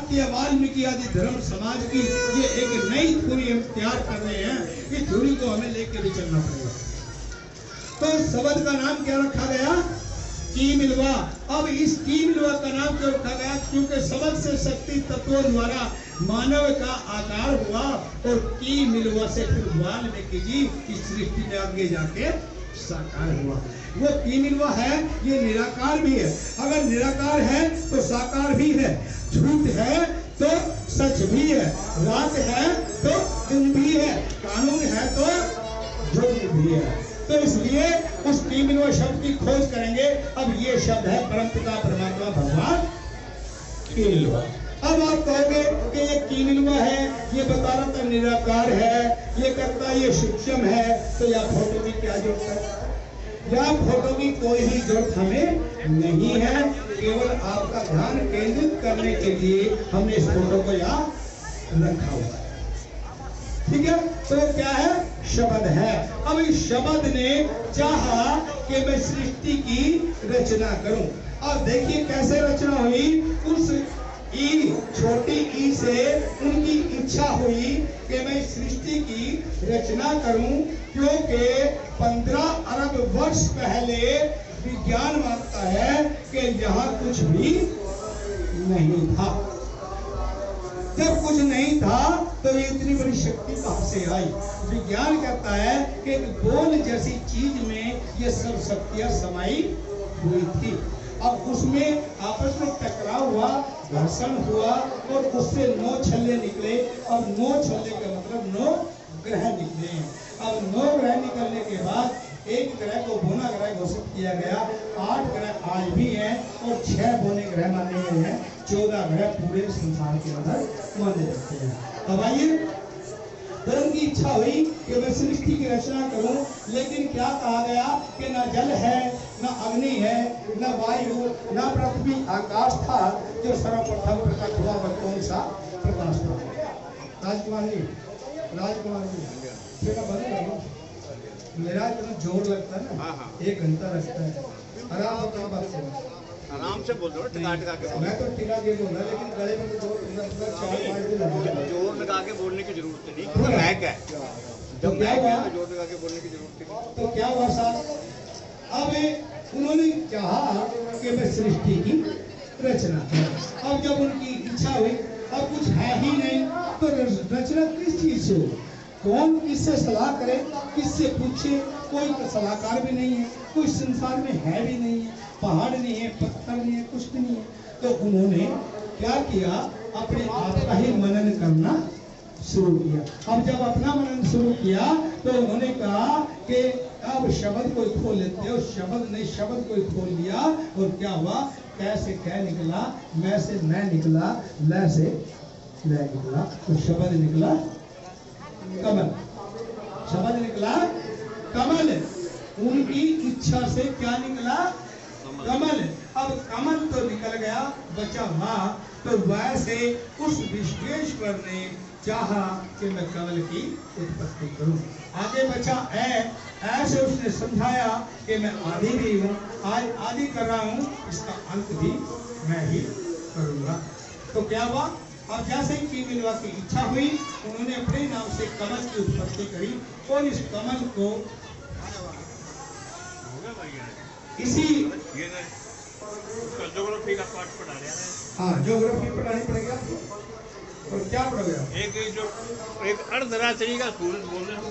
शाक्य वाल्मीकि आदि धर्म समाज की ये एक नई थ्योरी हम तैयार कर रहे हैं। इस थ्योरी को हमें लेके भी चलना पड़ेगा। तो शब्द का नाम क्या रखा गया? की मिलवा। अब इस की मिलवा का नाम क्यों रखा गया? क्योंकि शब्द से शक्ति तत्वों द्वारा मानव का आकार हुआ और की मिलवा से फिर वाल्मीकि जी इस सृष्टि में आगे जाके साकार हुआ। वो की मिलवा है, ये निराकार भी है। अगर निराकार है तो साकार भी है, झूठ है तो सच भी है, रात है तो दिन भी है, कानून है तो जुर्म भी है। तो इसलिए उस की मिलवा शब्द की खोज करेंगे। अब ये शब्द है परमपिता परमात्मा भगवान की मिलवा। अब आप कहोगे कि ये की मिलवा है, ये बता रहा था निराकार है, ये कहता ये सूक्ष्म है, तो या फोटो की क्या जरूरत है? या फोटो की कोई भी जरूरत हमें नहीं है। केवल आपका ध्यान केंद्रित करने के लिए हमने इस फोटो को यहाँ रखा हुआ है। ठीक है, तो क्या है? शब्द है। अब इस शब्द ने चाहा कि मैं सृष्टि की रचना करूं। अब देखिए कैसे रचना हुई। उस ई, छोटी ई से उनकी इच्छा हुई कि मैं सृष्टि की रचना करूं, क्योंकि 15 अरब वर्ष पहले विज्ञान मानता है कि यहाँ कुछ भी नहीं था। जब कुछ नहीं था तो ये इतनी बड़ी शक्ति कहां से आई? विज्ञान कहता है कि एक गोल जैसी चीज में ये सब शक्तियां समाई हुई थी। अब उसमें आपस में टकराव हुआ, घर्षण हुआ और उससे 9 छल्ले निकले। अब 9 छल्ले का मतलब 9 ग्रह निकले हैं। अब 9 ग्रह निकलने के बाद एक ग्रह को बोना ग्रह घोषित किया गया। 8 ग्रह आज भी हैं और 6 बोने ग्रह माने गए हैं। 14 ग्रह पूरे संसार के अंदर माने जाते हैं। अब आइए, धर्म की इच्छा हुई कि मैं सृष्टि की रचना करूं, लेकिन क्या कहा गया कि न जल है, न अग्नि है, न वायु, न पृथ्वी, आकाश था। जो सर्वप्रथम प्रकट हुआ वह कौन सा प्रकाश था? राजकुमार जी, राजकुमार जी, बेटा बंद करो। मेरा इतना जोर लगता है ना, 1 घंटा लगता है। आराम से क्या बात करो, आराम से बोल रहे टिका टिका के। मैं तो टिका के बोल रहा, लेकिन गले में तो जोर 4-5 दिन लगेगा। जोर लगा के बोलने की जरूरत नहीं, मैक है। जब मैक है तो जोर लगा के बोलने की जरूरत नहीं। तो क्या हुआ साहब? अब उन्होंने चाहा कि मैं सृष्टि की रचना करूं। अब जब उनकी इच्छा हुई, अब कुछ है ही नहीं, तो रचना किस चीज से हो? कौन किससे सलाह करे, किससे पूछे? कोई सलाहकार भी नहीं है, कोई संसार में है भी नहीं है, पहाड़ नहीं है, पत्थर नहीं है, कुछ भी नहीं है। तो उन्होंने क्या किया? अपने आप का ही मनन करना शुरू किया। अब जब अपना मनन शुरू किया तो उन्होंने कहा कि अब शब्द को खोल लेते हो। शब्द ने शब्द को खोल लिया और क्या हुआ? कैसे कह निकला, मैं से मैं निकला, ल से ल निकला, तो शब्द निकला कमल। शब्द निकला कमल। उनकी इच्छा से क्या निकला? कमल। अब कमल तो निकल गया, बचा माँ। तो वैसे उस विश्वेश्वर ने चाहा कि मैं कमल की उत्पत्ति करूं। आगे बचा ऐसे उसने समझाया कि मैं आदि भी हूँ, आज आदि कर रहा हूँ, इसका अंत भी मैं ही करूंगा। तो क्या हुआ? अब जैसे ही की मिलवा की इच्छा हुई, उन्होंने अपने नाम से कमल की उत्पत्ति करी और इस कमल को इसी ज्योग्राफी का पाठ पढ़ा रहे हैं। हाँ, ज्योग्राफी पढ़ानी पड़ेगी आपको। और क्या पढ़ोगे? एक जो एक अर्धरात्रि का सूरज बोल रहे हैं।